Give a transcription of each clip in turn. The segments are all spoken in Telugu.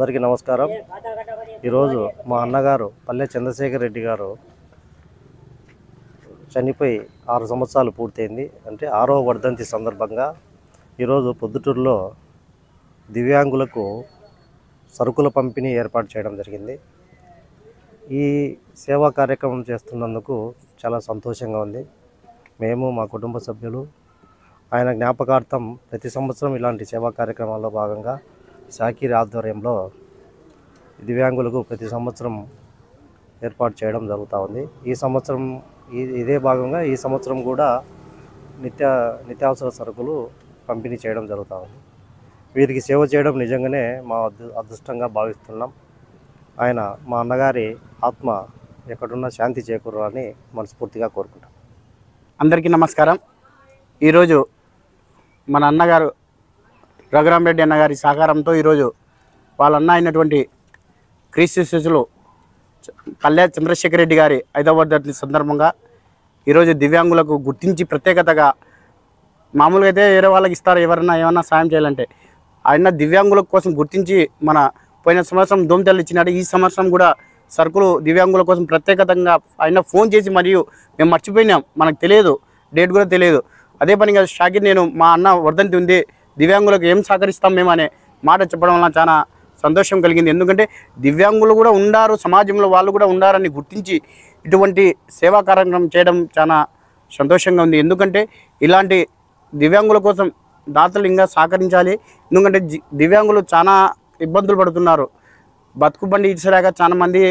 అందరికీ నమస్కారం. ఈరోజు మా అన్నగారు పల్లె చంద్రశేఖర్ రెడ్డి గారు చనిపోయి 6 సంవత్సరాలు పూర్తయింది. అంటే 6వ వర్ధంతి సందర్భంగా ఈరోజు పొద్దుటూరులో దివ్యాంగులకు సరుకుల పంపిణీ ఏర్పాటు చేయడం జరిగింది. ఈ సేవా కార్యక్రమం చేస్తున్నందుకు చాలా సంతోషంగా ఉంది. మేము మా కుటుంబ సభ్యులు ఆయన జ్ఞాపకార్థం ప్రతి సంవత్సరం ఇలాంటి సేవా కార్యక్రమాల్లో భాగంగా షాకీర్ ఆధ్వర్యంలో దివ్యాంగులకు ప్రతి సంవత్సరం ఏర్పాటు చేయడం జరుగుతూ ఉంది. ఈ సంవత్సరం ఇదే భాగంగా ఈ సంవత్సరం కూడా నిత్యావసర సరుకులు పంపిణీ చేయడం జరుగుతూ ఉంది. వీరికి సేవ చేయడం నిజంగానే మా అదృష్టంగా భావిస్తున్నాం. ఆయన మా అన్నగారి ఆత్మ ఎక్కడున్నా శాంతి చేకూరాలని మనస్ఫూర్తిగా కోరుకుంటాం. అందరికీ నమస్కారం. ఈరోజు మన అన్నగారు రఘురామరెడ్డి అన్నగారి సహకారంతో ఈరోజు వాళ్ళ అన్న అయినటువంటి క్రీస్తు శిశులు పల్లె చంద్రశేఖర్ రెడ్డి గారి 5వ వర్ధంతి సందర్భంగా ఈరోజు దివ్యాంగులకు గుర్తించి ప్రత్యేకతగా మామూలుగా అయితే వేరే వాళ్ళకి ఇస్తారు ఎవరైనా ఏమన్నా సాయం చేయాలంటే, ఆయన దివ్యాంగుల కోసం గుర్తించి మన పోయిన సంవత్సరం దోమతెల్లు ఇచ్చినాడు. ఈ సంవత్సరం కూడా సరుకులు దివ్యాంగుల కోసం ప్రత్యేకంగా ఆయన ఫోన్ చేసి మరియు మేము మర్చిపోయినాం, మనకు తెలియదు, డేట్ కూడా తెలియదు. అదే పనిగా షాకిర్ నేను మా అన్న వర్ధంతి ఉంది, దివ్యాంగులకు ఏం సహకరిస్తాం మేము అనే మాట చెప్పడం వల్ల చాలా సంతోషం కలిగింది. ఎందుకంటే దివ్యాంగులు కూడా ఉండారు, సమాజంలో వాళ్ళు కూడా ఉండారని గుర్తించి ఇటువంటి సేవా కార్యక్రమం చేయడం చాలా సంతోషంగా ఉంది. ఎందుకంటే ఇలాంటి దివ్యాంగుల కోసం దాతలు ఇంకా సహకరించాలి. ఎందుకంటే దివ్యాంగులు చాలా ఇబ్బందులు పడుతున్నారు. బతుకు బండి ఇచ్చేలాగా చాలా మంది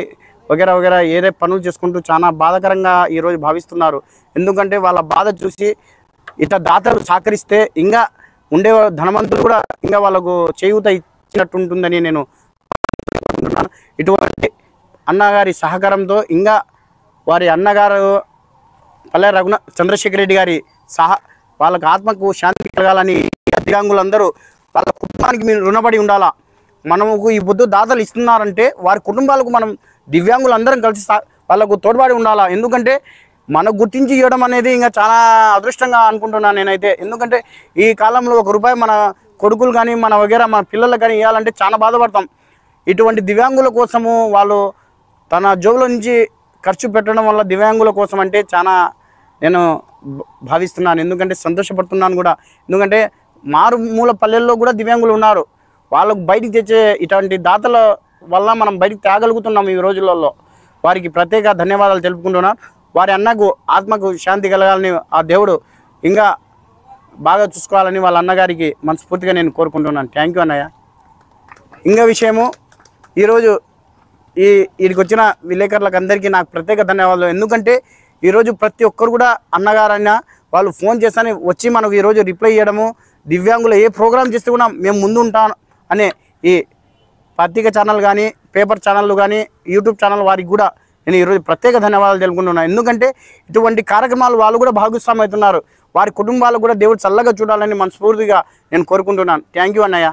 వగేరా వగేరా ఏదే పనులు చేసుకుంటూ చాలా బాధాకరంగా ఈరోజు భావిస్తున్నారు. ఎందుకంటే వాళ్ళ బాధ చూసి ఇట్లా దాతలు సహకరిస్తే ఇంకా ఉండే ధనవంతులు కూడా ఇంకా వాళ్ళకు చేయూత ఇచ్చినట్టు ఉంటుందని నేను అనుకుంటున్నాను. ఇటువంటి అన్నగారి సహకారంతో ఇంకా వారి అన్నగారు పల్లె చంద్రశేఖర్ రెడ్డి గారి వాళ్ళకి ఆత్మకు శాంతి కలగాలని దివ్యాంగులందరూ వాళ్ళ కుటుంబానికి మీరు రుణపడి ఉండాలా. మనకు ఈ పొద్దు దాతలు ఇస్తున్నారంటే వారి కుటుంబాలకు మనం దివ్యాంగులందరం కలిసి వాళ్ళకు తోడ్పడి ఉండాలా. ఎందుకంటే మనకు గుర్తించి ఇవ్వడం అనేది ఇంకా చాలా అదృష్టంగా అనుకుంటున్నాను నేనైతే. ఎందుకంటే ఈ కాలంలో ₹1 మన కొడుకులు కానీ మన వగేరా మన పిల్లలకు కానీ ఇవ్వాలంటే చాలా బాధపడతాం. ఇటువంటి దివ్యాంగుల కోసము వాళ్ళు తన జోబులో నుంచి ఖర్చు పెట్టడం వల్ల దివ్యాంగుల కోసం అంటే చాలా నేను భావిస్తున్నాను. ఎందుకంటే సంతోషపడుతున్నాను కూడా. ఎందుకంటే మారుమూల పల్లెల్లో కూడా దివ్యాంగులు ఉన్నారు. వాళ్ళకు బయటికి తెచ్చే ఇటువంటి దాతల వల్ల మనం బయటికి తేగలుగుతున్నాం ఈ రోజులలో. వారికి ప్రత్యేక ధన్యవాదాలు తెలుపుకుంటున్నాను. వారి అన్నకు ఆత్మకు శాంతి కలగాలని ఆ దేవుడు ఇంకా బాగా చూసుకోవాలని వాళ్ళ అన్నగారికి మనస్ఫూర్తిగా నేను కోరుకుంటున్నాను. థ్యాంక్ యూ అన్నయ్య. ఇంకా విషయము ఈరోజు వీడికి వచ్చిన విలేకరులకు అందరికీ నాకు ప్రత్యేక ధన్యవాదాలు. ఎందుకంటే ఈరోజు ప్రతి ఒక్కరు కూడా అన్నగారైనా వాళ్ళు ఫోన్ చేస్తానే వచ్చి మనకు ఈరోజు రిప్లై చేయడము, దివ్యాంగులు ఏ ప్రోగ్రామ్ చేస్తే కూడా మేము ముందు ఉంటాం అనే ఈ పత్రిక ఛానల్ కానీ పేపర్ ఛానళ్ళు కానీ యూట్యూబ్ ఛానల్ వారికి కూడా నేను ఈరోజు ప్రత్యేక ధన్యవాదాలు తెలుపుకుంటున్నాను. ఎందుకంటే ఇటువంటి కార్యక్రమాలు వాళ్ళు కూడా భాగస్వామ్యం అవుతున్నారు. వారి కుటుంబాలు కూడా దేవుడు చల్లగా చూడాలని మనస్ఫూర్తిగా నేను కోరుకుంటున్నాను. థ్యాంక్ యూ అన్నయ్య.